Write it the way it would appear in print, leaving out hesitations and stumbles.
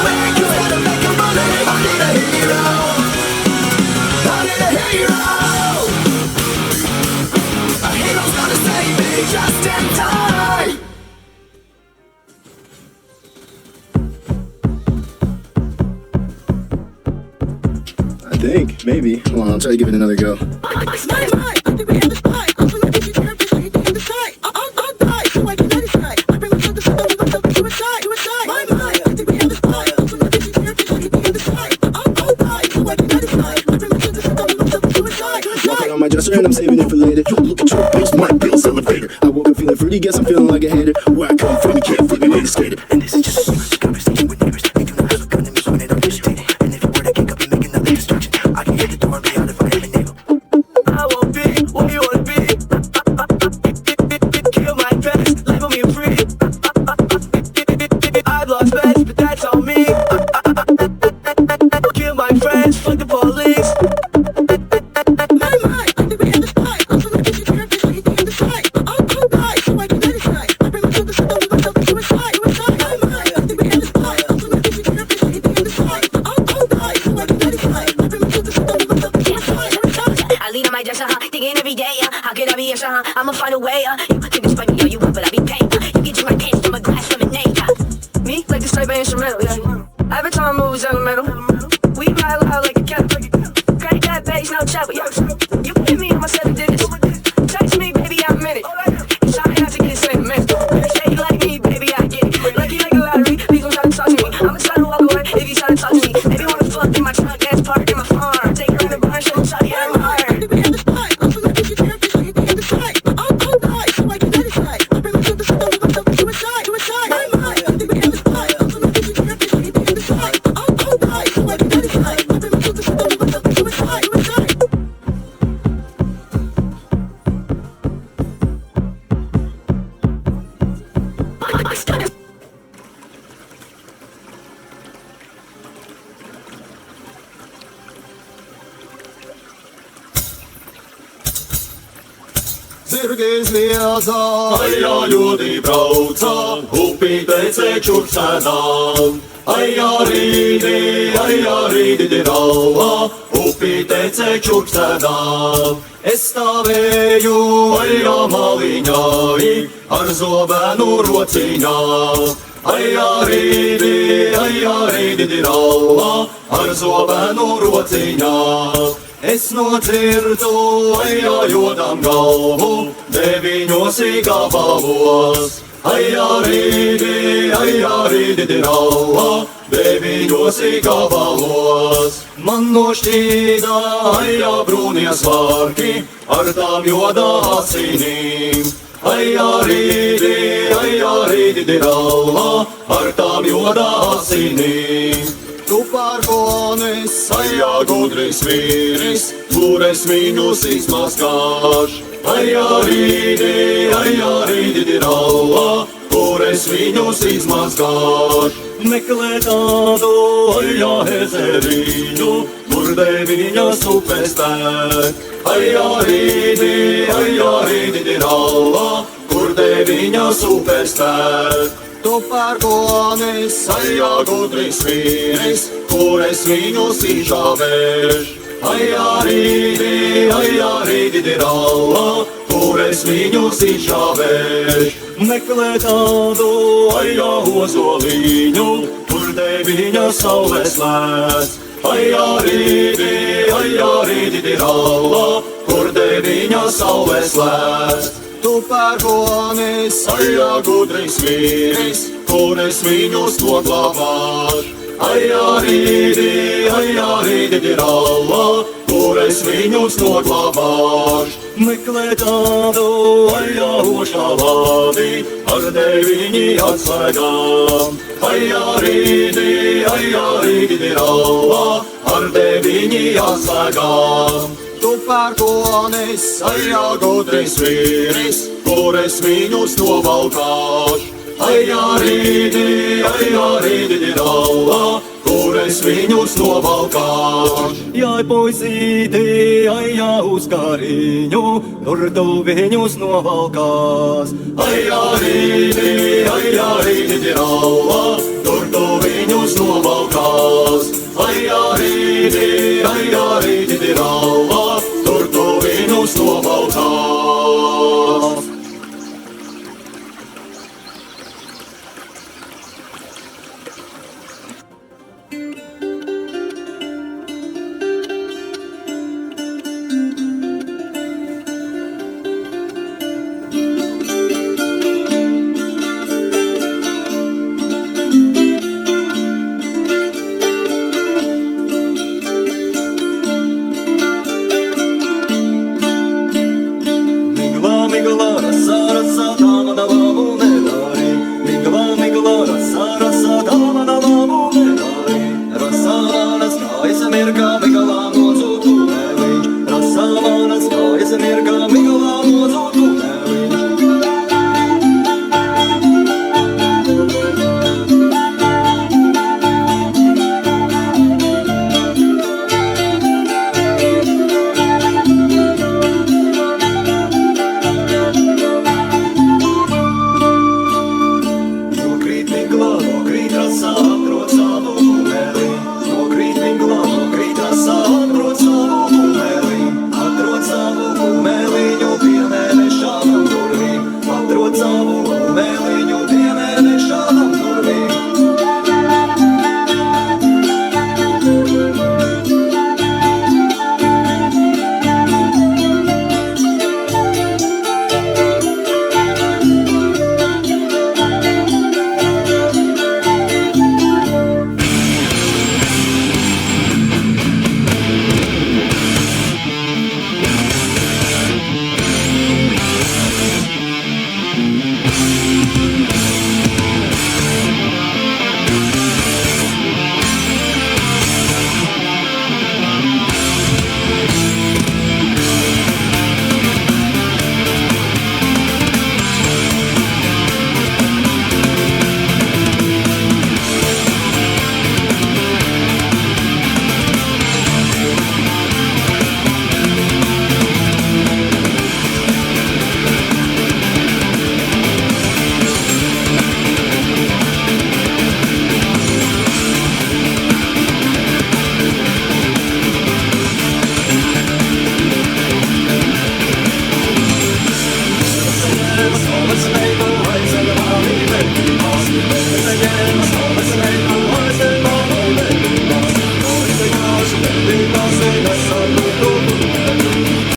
make it, gotta make it money. I need a hero. I need a hero. A hero's gonna save me just in time. I think, maybe. Hold on, I'll try to give it another go. Walking on my dresser and I'm saving it for later. Look at your face, my bills elevator. I woke up feeling fruity, guess I'm feeling like a hater. Where I come from, you can't flip me like a skater. And this is just a emergency conversation with neighbors. They do not have a gun to me when I'm agitated. And if you were to kick up, you make another distraction. I can hit the door and be out if I have an able. I won't be what you wanna be. Kill my best, label me free. I've lost bets, but that's on me. Kill my friends, fuck the police. Thinking every day, how could I be a shot? I'ma find a way, you think it's funny, you want, but I be paid. You get you my pants from a glass lemonade. Me, like the stripe instrumental, yeah. Every time I move, it's in the middle. We ride loud like a kettle. Crank that bass, no trouble, yo. You hit me on my 7 digits. Text me, baby, I'm in it. It's hard not to get it straight in a minute. Say you like me, baby, I get it. Lucky like a lottery, please don't try to talk to me. I'ma try to walk away if you try to talk to me. Maybe wanna fuck in my truck, ass park in my farm. Take her in the barn, show shawty I'm hard. Zirgi zviedza, aijā ļoti brauca, upītei ceču cenām. Aijā rīdi rauha, upītei ceču cenām. Es stāvēju aijā maliņā, ar zobenu rociņā. Aijā rīdi rauha, ar zobenu rociņā. Es nocirtu aijā jodam galvu, 9 gabalos. Aijā rīdi rauha, 9 gabalos. Man nošķīda aijā brūnie svārki, ar tām jodā asinīm. Aijā rīdi rauha, ar tām jodā asinīm. Tu pērkonis, aijā gudris vīris, kur es viņus izmazgāšu. Aijā rīdi rauha, kur es viņus izmazgāšu. Meklē tādu aijā ezeriņu, kur 9 upes tek. Aijā rīdi rauha, kur 9 upes tek. Tu pērkonis, aijā gudris vīris, kur es viņus izžāvēšu. Aijā rīdi rauha, kur es viņus izžāvēšu. Meklē tādu aijā ozoliņu, kur 9 saules lēc. Aijā rīdi rauha, kur 9 saules lēc. Tu pērkonis, aijā gudris vīris, kur es viņus noglabāšu. Aijā rīdi rauha, kur es viņus noglabāšu. Meklē tādu aijā ošā vādi, ar 9 atslēgām. Aijā rīdi rauha, ar 9 atslēgām. Tu pērkonis, aijā gudris vīris, kur es viņus novalkāšu. Aijā rīdi rauha, kur es viņus novalkāšu. Jāj puisīti, aijā uz kariņu, tur tu viņus novalkās. Aijā rīdi rauha, tur tu viņus novalkās. Ai, rīti, rauva, tur tu viņus novalkās. Migla, rasa, rasa, dama da babu medari. Migla, rasa, rasa, dama da babu medari. Rasa manas kājas mirga, migla mozu tu meli. Rasa manas kājas mirga, migla mozu tu meli. Again,